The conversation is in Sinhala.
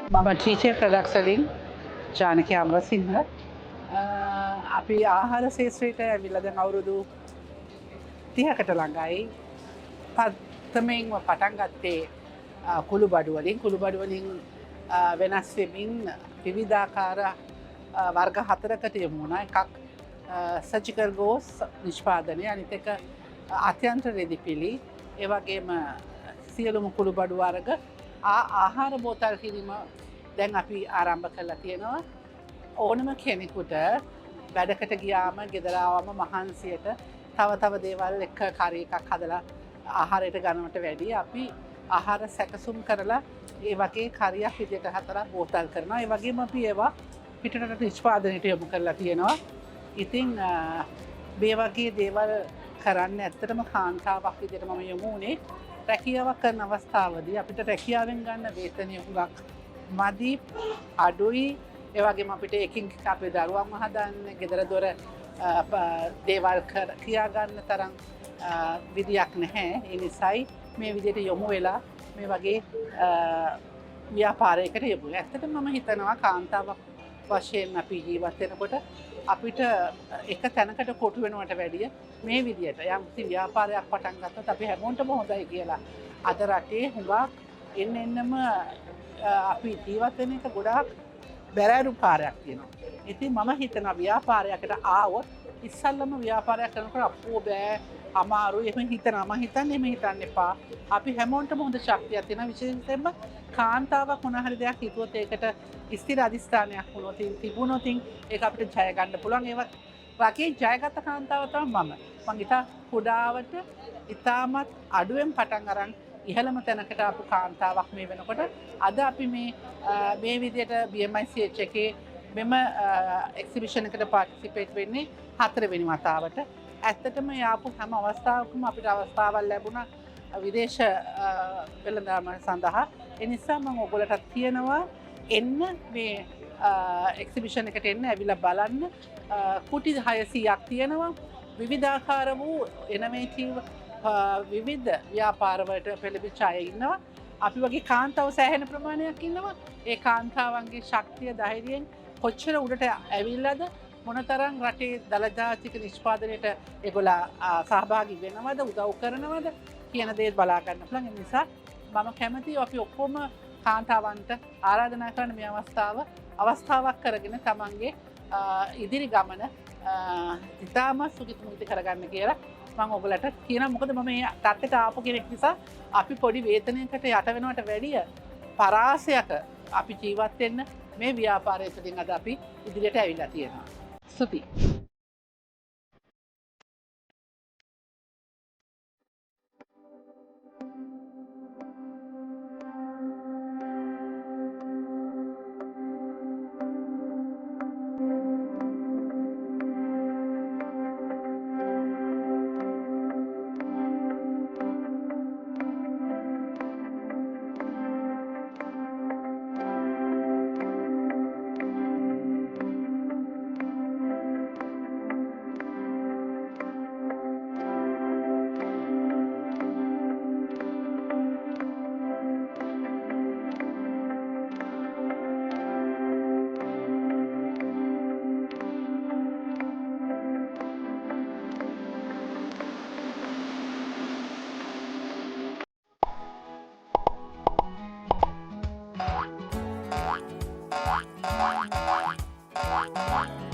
මම ටීචර් ප්‍රොඩක්ට්ස් වලින් ජානකි අමරසිංහ. අපි ආහාර ශාස්ත්‍රයට ඇවිල්ලා දැන් අවුරුදු 30කට ළඟයි. පත්තමෙන්ම පටන් ගත්තේ කුළුබඩු වලින් වෙනස් වෙමින් විවිධාකාර වර්ග 4කට යමු වුණා. එකක් සර්ජිකල් ගෝස් නිෂ්පාදනය, අනිත් එක අත්‍යන්ත්‍ර රෙදිපිලි, ඒ වගේම සියලුම කුළුබඩු වර්ග ආහාර බෝතල් කිරීම දැන් අපි ආරම්භ කරලා තියෙනවා. ඕනම කෙනෙකුට වැඩකට ගියාම ගෙදරාවම මහන්සියට තව දේවල් එක කරි එකක් හදලා ආහාරයට ගන්නවට වැඩිය අපි ආහාර සැකසුම් කරලා ඒ වගේ කරියක් විදියට හතරක් බෝතල් කරනවා. ඒ වගේම අපි ඒවා පිටරට නිෂ්පාදනයට යොමු කරලා තියෙනවා. ඉතින් මේ වගේ දේවල් කරන්න ඇත්තටම කාන්තාවක් විදියට මම යොමු වුණේ. රැකියාවක් කරන අවස්ථාවදී අපිට රැකියාවෙන් ගන්න වේතනය හුඟක් මදි, අඩුයි. ඒ වගේම අපිට එකින් අපේ දරුවන්ව හදන්න, ගෙදර දොර දේවල් කියා ගන්න තරම් විදියක් නැහැ. ඒ නිසායි මේ විදියට යොමු වෙලා මේ වගේ ව්‍යාපාරයකට යොමු වෙලා. ඇත්තටම මම හිතනවා කාන්තාවක් වශයෙන් අපි ජීවත් වෙනකොට අපිට එක තැනකට කොටු වෙනවට වැඩිය මේ විදියට යම්කිසි ව්‍යාපාරයක් පටන් ගත්තොත් අපි හැමෝටම හොඳයි කියලා. අද රටේ හුඟක් එන්නම අපි ජීවත් වෙන එක ගොඩාක් බැරෑරු කාර්යයක් තියෙනවා. ඉතින් මම හිතනවා ව්‍යාපාරයකට ආවොත් ඉස්සල්ලාම ව්‍යාපාරයක් කරනකොට අපෝ බෑ අමාරුයි එහෙම හිතනවා. මම හිතන්නේ එහෙම හිතන්න එපා. අපි හැමෝටම හොඳ ශක්තියක් තියෙනවා. විශේෂයෙන්ම කාන්තාවක් මොන හරි දෙයක් හිතුවොත් ඒකට ස්ථිර අධිෂ්ඨානයක් වුණොත් තිබුණොත් ඒක අපිට ජය ගන්න පුළුවන්. ඒ වගේ ජයගත කාන්තාව තමයි මම. මම ඊට කුඩාවට ඉතාමත් අඩුවෙන් පටන් අරන් ඉහළම තැනකට ආපු කාන්තාවක් මේ වෙනකොට අද අපි මේ විදියට BMICH එකේ මෙම එක්සිබිෂන් එකට පාටිසිපේට් වෙන්නේ 4 වෙනි වතාවට. ඇත්තටම යාපු හැම අවස්ථාවකම අපිට අවස්ථාවක් ලැබුණා විදේශ වෙළඳාම සඳහා. ඒ නිසා මම ඔයගොල්ලන්ට කියනවා එන්න මේ එක්සිබිෂන් එකට එන්න, ඇවිල්ලා බලන්න. කුටි 600ක් තියෙනවා. විවිධාකාර වූ ඉනොවේටිව් විවිධ ව්‍යාපාරවලට පෙළඹිච්ච අය ඉන්නවා. අපි වගේ කාන්තාව සෑහෙන ප්‍රමාණයක් ඉන්නවා. ඒ කාන්තාවන්ගේ ශක්තිය ධෛර්යයෙන් කොච්චර උඩට ඇවිල්ලාද, මොනතරම් රටේ දළජාතික නිෂ්පාදනයට ඒගොල්ලෝ සහභාගී වෙනවද, උදව් කරනවද කියන දේ බලා ගන්න පුළුවන්. ඒ නිසා මම කැමතියි අපි ඔක්කොම කාන්තාවන්ට ආරාධනා කරන මේ අවස්ථාවක් කරගෙන තමන්ගේ ඉදිරි ගමන ඉතාමත් සුගතිමුගති කරගන්න කියලා මම ඔයගලට කියනවා. මොකද මම මේ තත්ත්වයට ආපු කෙනෙක් නිසා අපි පොඩි වේතනයකට යට වෙනවට වැඩිය පරාසයක අපි ජීවත් වෙන්න මේ ව්‍යාපාරය තුළින් අද අපි ඉදිරියට ඇවිල්ලා තියෙනවා. ස්තුතියි. Bye.